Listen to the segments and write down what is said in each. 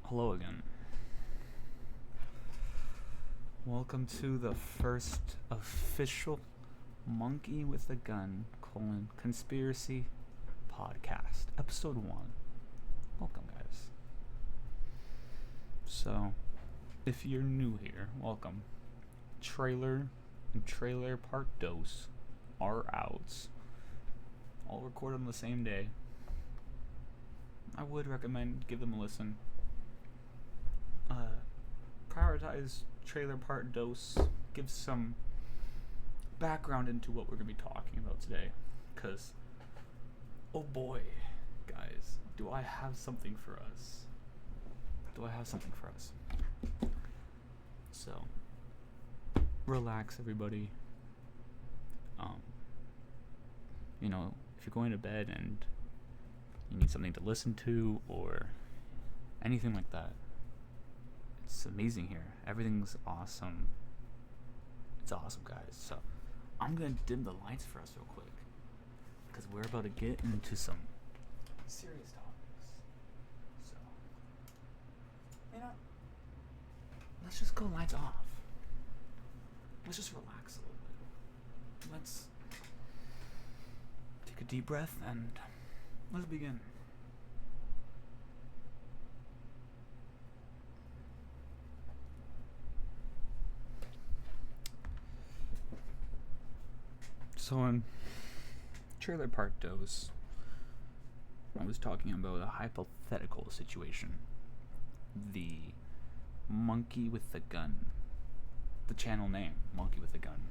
Hello again. Welcome to the first official Monkey with a Gun Conspiracy podcast, episode 1. Welcome, guys. So, if you're new here, welcome. Trailer and trailer part dos are out. All recorded on the same day. I would recommend give them a listen. Prioritize trailer part dose, give some background into what we're going to be talking about today, because oh boy, guys, do I have something for us. So relax, everybody. If you're going to bed and you need something to listen to or anything like that, it's amazing here. Everything's awesome. It's awesome, guys. So I'm gonna dim the lights for us real quick, because we're about to get into some serious topics. So, let's just go lights off. Let's just relax a little bit. Let's take a deep breath and let's begin. So in trailer part dose, I was talking about a hypothetical situation. The monkey with the gun. The channel name, Monkey with the Gun.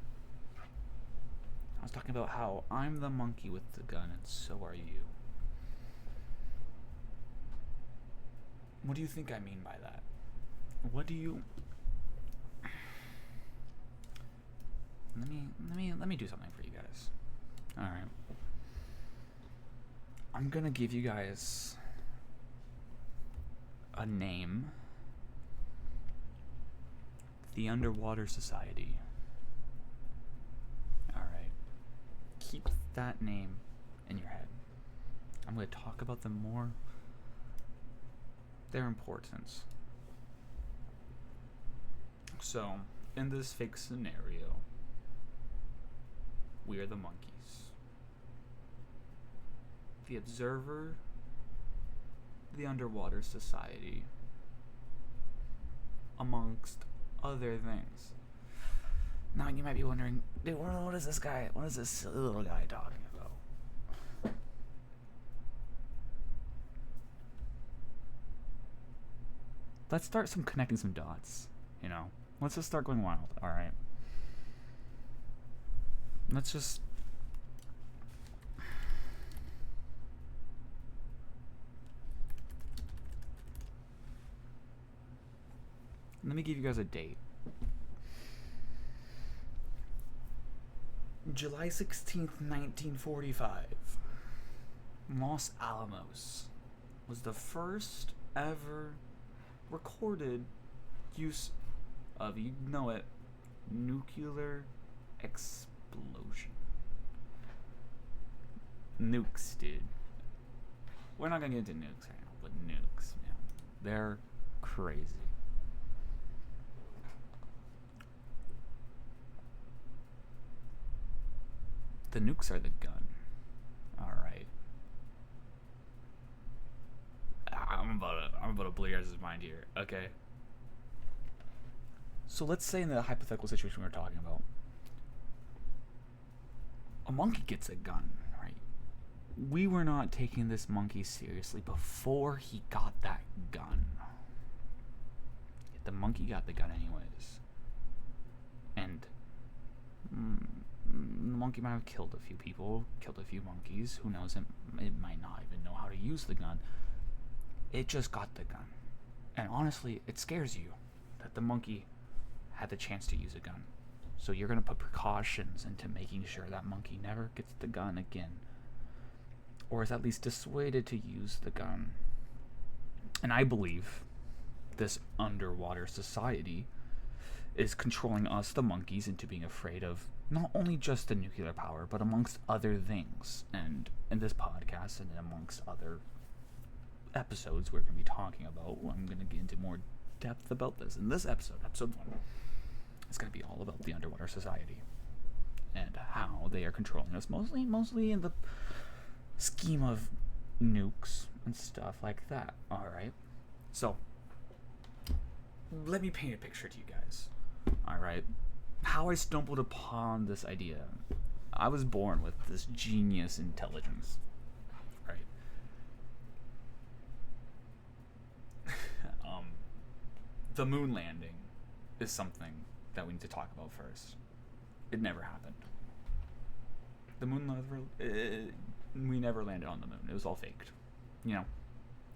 I was talking about how I'm the monkey with the gun and so are you. What do you think I mean by that? Let me do something for you guys. Alright. I'm gonna give you guys a name. The Underwater Society. Alright. Keep that name in your head. I'm gonna talk about them more. Their importance. So, in this fake scenario, we are the monkeys. The Observer, the Underwater Society, amongst other things. Now you might be wondering, dude, what is this silly little guy talking about? Let's start connecting some dots, Let's just start going wild, alright? Let's just... Let me give you guys a date. July 16th, 1945. Los Alamos was the first ever recorded use of, nuclear explosion. Nukes, dude. We're not gonna get into nukes right now, but nukes, man. They're crazy. The nukes are the gun. Alright. I'm about to blow your guys' mind here, okay? So let's say in the hypothetical situation we were talking about, a monkey gets a gun, right? We were not taking this monkey seriously before he got that gun. Yet the monkey got the gun anyways. And the monkey might have killed a few people, killed a few monkeys. Who knows? It might not even know how to use the gun. It just got the gun. And honestly, it scares you that the monkey had the chance to use a gun. So you're going to put precautions into making sure that monkey never gets the gun again. Or is at least dissuaded to use the gun. And I believe this underwater society is controlling us, the monkeys, into being afraid of not only just the nuclear power, but amongst other things. And in this podcast and amongst other episodes we're going to be talking about. I'm going to get into more depth about this. In this episode 1, it's going to be all about the underwater society and how they are controlling us, mostly in the scheme of nukes and stuff like that. All right, so let me paint a picture to you guys. All right, how I stumbled upon this idea. I was born with this genius intelligence, right? The moon landing is something that we need to talk about first. It never happened. The moon we never landed on the moon. It was all faked. You know,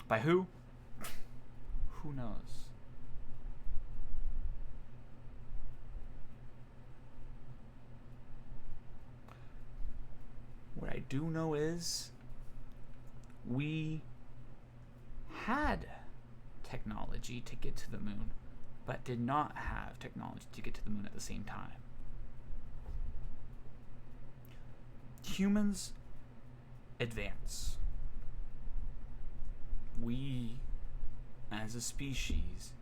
by who? Who knows? What I do know is we had technology to get to the moon, but did not have technology to get to the moon at the same time. Humans advance. We, as a species,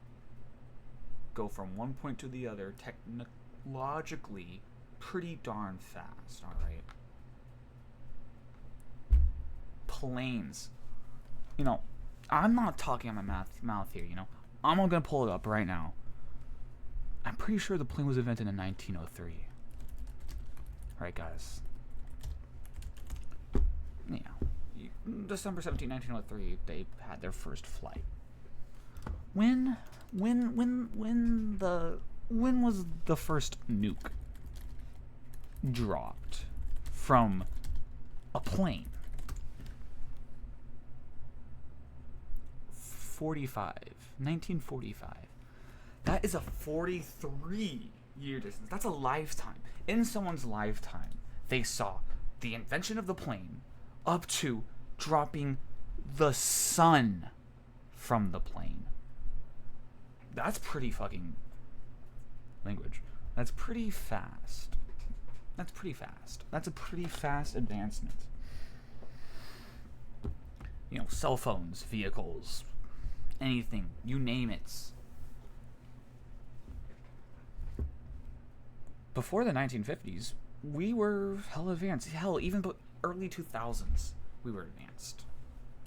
go from one point to the other technologically pretty darn fast, alright? Planes. You know, I'm not talking on my mouth here, you know. I'm gonna pull it up right now. I'm pretty sure the plane was invented in 1903. Right, guys? Yeah. December 17, 1903, they had their first flight. When was the first nuke dropped from a plane? 1945. That is a 43-year distance. That's a lifetime. In someone's lifetime, they saw the invention of the plane up to dropping the sun from the plane. That's pretty fucking language. That's pretty fast. That's a pretty fast advancement. You know, cell phones, vehicles, anything, you name it. Before the 1950s, we were hell advanced. Hell, even early 2000s, we were advanced.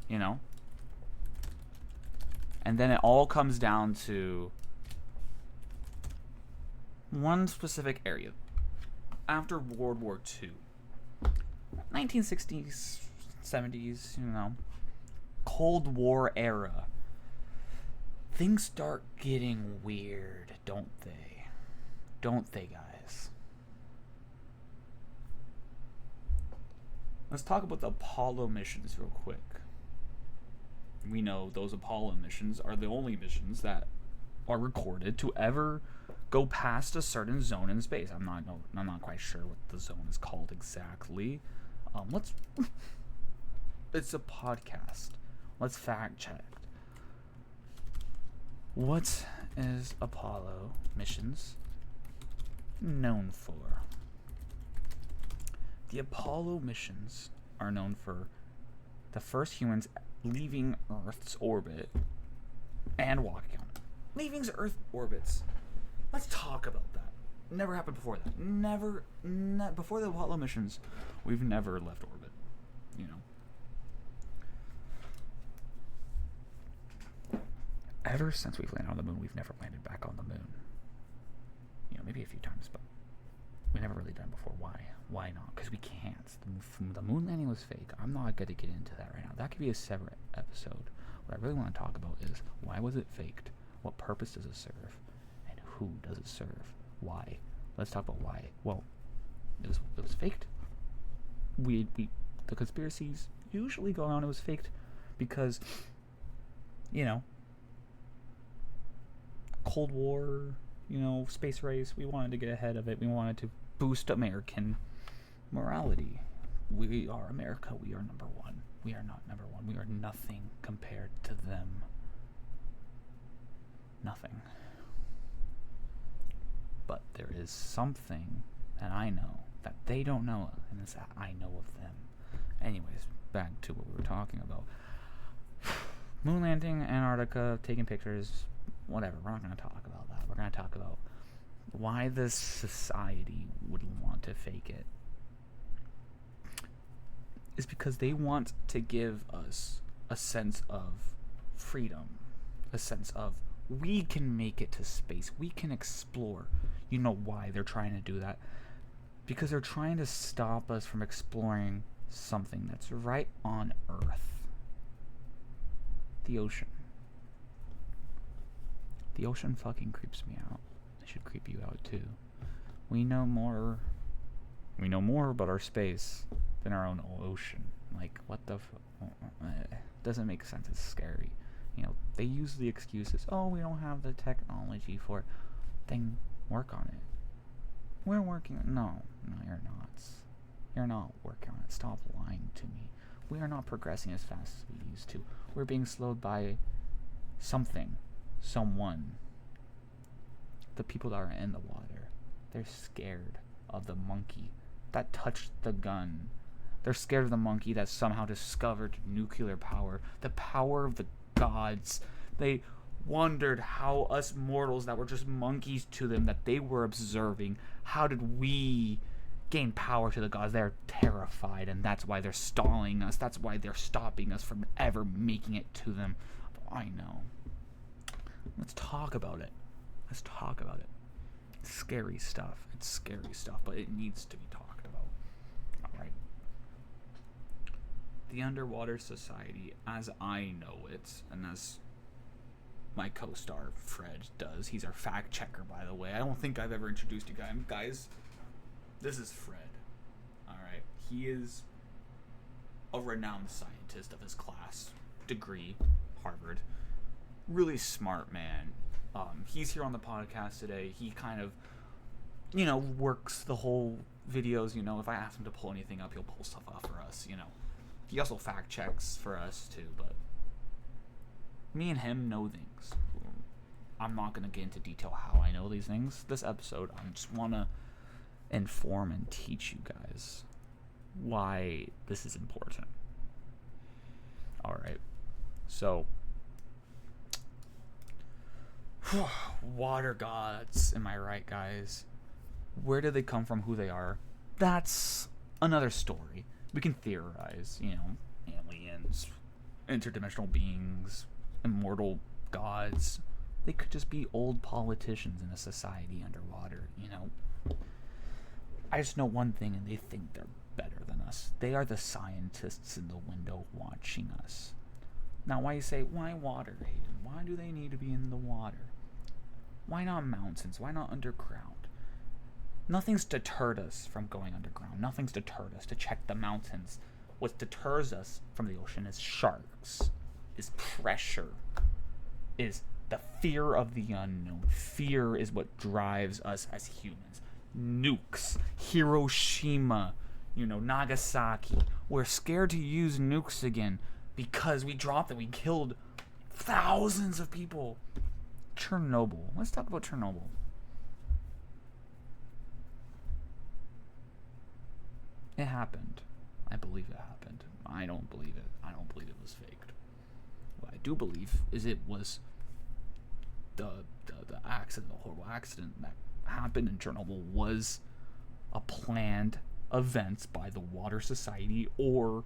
You know? And then it all comes down to one specific area. After World War II, 1960s, 70s, you know, Cold War era, things start getting weird, don't they? Don't they, guys? Let's talk about the Apollo missions real quick. We know those Apollo missions are the only missions that are recorded to ever go past a certain zone in space. I'm not quite sure what the zone is called exactly. It's a podcast. Let's fact check. What is Apollo missions known for? The Apollo missions are known for the first humans leaving Earth's orbit and walking on it. Leaving Earth's orbits. Let's talk about that. Never happened before that. Before the Apollo missions, we've never left orbit. You know. Ever since we've landed on the moon, we've never landed back on the moon. You know, maybe a few times, but we never really done it before. Why? Why not? Because we can't. The moon landing was fake. I'm not going to get into that right now. That could be a separate episode. What I really want to talk about is, why was it faked? What purpose does it serve? And who does it serve? Why? Let's talk about why. Well, it was faked. The conspiracies usually go on. It was faked because, you know, Cold War, you know, space race. We wanted to get ahead of it. We wanted to boost American morality. We are America. We are number one. We are not number one. We are nothing compared to them. Nothing. But there is something that I know that they don't know, and it's that I know of them. Anyways, back to what we were talking about. Moon landing, Antarctica, taking pictures, whatever. We're not going to talk about that. We're going to talk about why this society would want to fake it. Is because they want to give us a sense of freedom, a sense of we can make it to space, we can explore. You know why they're trying to do that? Because they're trying to stop us from exploring something that's right on Earth. The ocean. The ocean fucking creeps me out. It should creep you out too. We know more about our space than our own ocean. Like, what the doesn't make sense. It's scary. You know, they use the excuses, oh, we don't have the technology for it. Then work on it. We're working. No, you're not. You're not working on it. Stop lying to me. We are not progressing as fast as we used to. We're being slowed by something, someone. The people that are in the water, they're scared of the monkey that touched the gun. They're scared of the monkey that somehow discovered nuclear power, the power of the gods. They wondered how us mortals that were just monkeys to them, that they were observing, how did we gain power to the gods? They're terrified, and that's why they're stalling us. That's why they're stopping us from ever making it to them. I know. Let's talk about it. Let's talk about it. It's scary stuff. It's scary stuff, but it needs to be talked about. Alright. The Underwater Society, as I know it, and as my co-star Fred does, he's our fact checker, by the way. I don't think I've ever introduced you guys. This is Fred. Alright. He is a renowned scientist of his class. Degree, Harvard. Really smart man. He's here on the podcast today. He kind of, works the whole videos. If I ask him to pull anything up, he'll pull stuff up for us. He also fact checks for us too. But me and him know things. I'm not gonna get into detail how I know these things. This episode, I just wanna inform and teach you guys why this is important. All right, so. Water gods, am I right, guys? Where do they come from, who they are? That's another story. We can theorize, aliens, interdimensional beings, immortal gods. They could just be old politicians in a society underwater, I just know one thing, and they think they're better than us. They are the scientists in the window watching us. Now, why you say, why water, Hayden? Why do they need to be in the water? Why not mountains? Why not underground? Nothing's deterred us from going underground. Nothing's deterred us to check the mountains. What deters us from the ocean is sharks, is pressure, is the fear of the unknown. Fear is what drives us as humans. Nukes, Hiroshima, Nagasaki. We're scared to use nukes again because we dropped them. We killed thousands of people. Chernobyl. Let's talk about Chernobyl. It happened. I believe it happened. I don't believe it. I don't believe it was faked. What I do believe is it was the accident, the horrible accident that happened in Chernobyl was a planned event by the Water Society or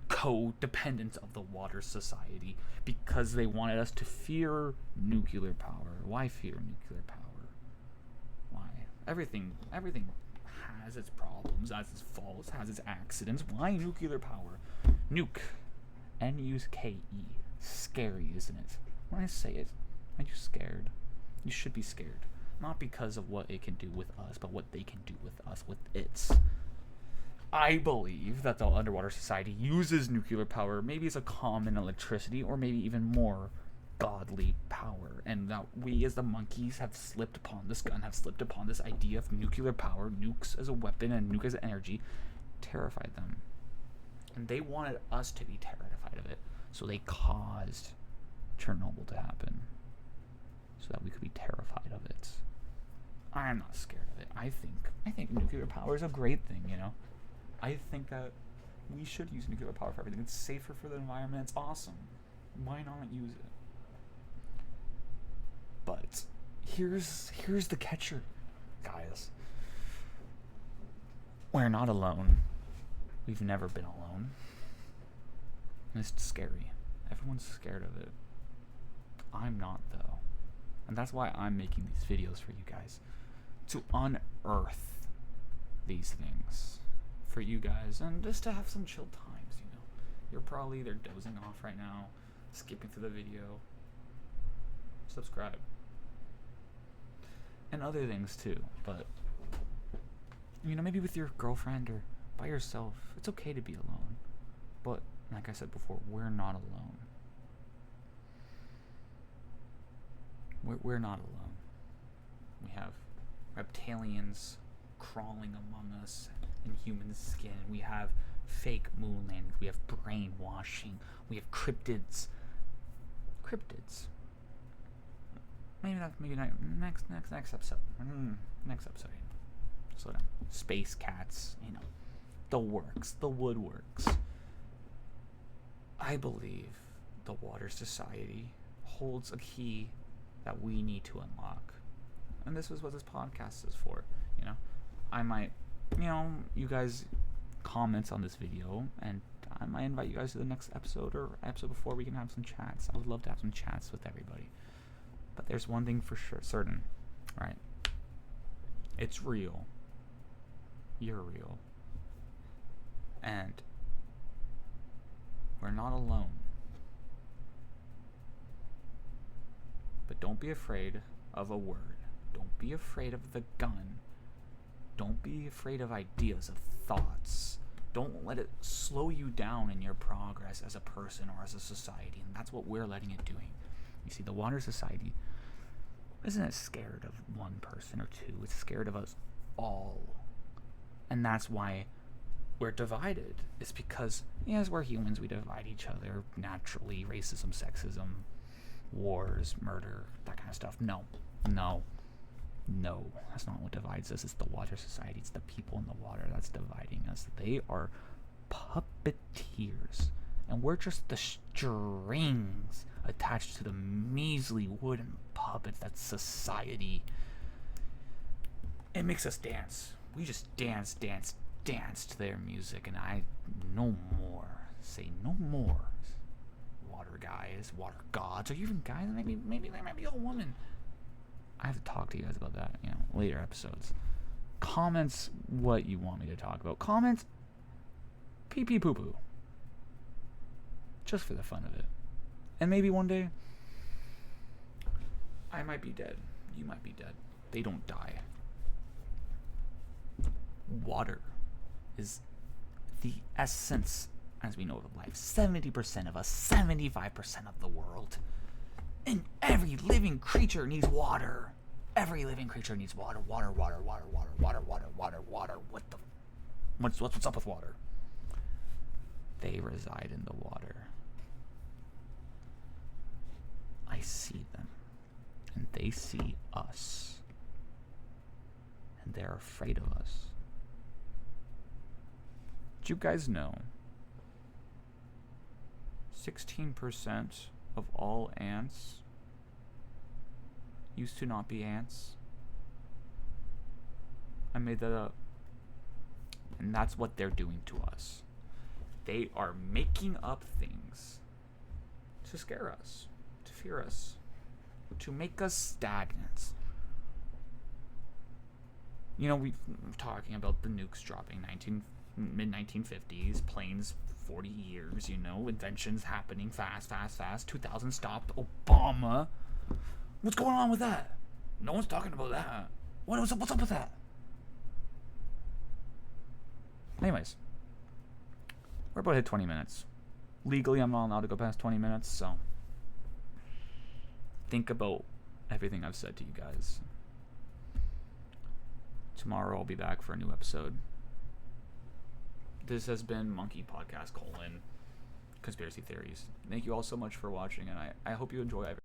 codependents of the Water Society because they wanted us to fear nuclear power. Why fear nuclear power? Why? Everything has its problems, has its faults, has its accidents. Why nuclear power? Nuke. N-U-K-E. Scary, isn't it? When I say it, are you scared? You should be scared. Not because of what it can do with us, but what they can do with us, with its. I believe that the Underwater Society uses nuclear power maybe as a common electricity or maybe even more godly power, and that we as the monkeys have slipped upon this gun, have slipped upon this idea of nuclear power, nukes as a weapon and nuke as energy, terrified them. And they wanted us to be terrified of it, so they caused Chernobyl to happen so that we could be terrified of it. I'm not scared of it. I think nuclear power is a great thing, I think that we should use nuclear power for everything. It's safer for the environment. It's awesome. Why not use it? But here's the catcher, guys. We're not alone. We've never been alone. And it's scary. Everyone's scared of it. I'm not, though. And that's why I'm making these videos for you guys. To unearth these things for you guys. And just to have some chill times, you know. You're probably either dozing off right now, skipping through the video. Subscribe. And other things too. But, you know, maybe with your girlfriend or by yourself. It's okay to be alone. But, like I said before, we're not alone. We're not alone. We have reptilians crawling among us in human skin. We have fake moon landings. We have brainwashing. We have cryptids. Maybe not. Next episode. Next episode. Slow down. Space cats. You know, the works. The woodworks. I believe the Water Society holds a key that we need to unlock. And this is what this podcast is for. You know, I might, you guys comment on this video, and I might invite you guys to the next episode or episode before. We can have some chats. I would love to have some chats with everybody. But there's one thing for sure, certain, right? It's real. You're real. And we're not alone. But don't be afraid of a word. Don't be afraid of the gun. Don't be afraid of ideas, of thoughts. Don't let it slow you down in your progress as a person or as a society. And that's what we're letting it doing. You see, the Water Society isn't scared of one person or two. It's scared of us all. And that's why we're divided. It's because, yes, we're humans. We divide each other naturally. Racism, sexism, wars, murder, that kind of stuff. No. That's not what divides us. It's the Water Society. It's the people in the water that's dividing us. They are puppeteers. And we're just the strings attached to the measly wooden puppets that's society. It makes us dance. We just dance to their music, and I no more. Say no more. Water guys, water gods, or even guys. Maybe there might be a woman. I have to talk to you guys about that, later episodes. Comments what you want me to talk about. Comments pee pee poo poo. Just for the fun of it. And maybe one day I might be dead. You might be dead. They don't die. Water is the essence, as we know, of life. 70% of us, 75% of the world. And every living creature needs water. Every living creature needs water. Water. What's up with water? They reside in the water. I see them. And they see us. And they're afraid of us. Did you guys know 16% of all ants used to not be ants? I made that up. And that's what they're doing to us. They are making up things to scare us, to fear us, to make us stagnant. We're talking about the nukes dropping mid-1950s, planes 40 years, inventions happening fast. 2000 stopped Obama. What's going on with that? No one's talking about that. What's up with that? Anyways, we're about to hit 20 minutes. Legally, I'm not allowed to go past 20 minutes, so think about everything I've said to you guys. Tomorrow I'll be back for a new episode. This has been Monkey Podcast : Conspiracy Theories. Thank you all so much for watching, and I hope you enjoy everything.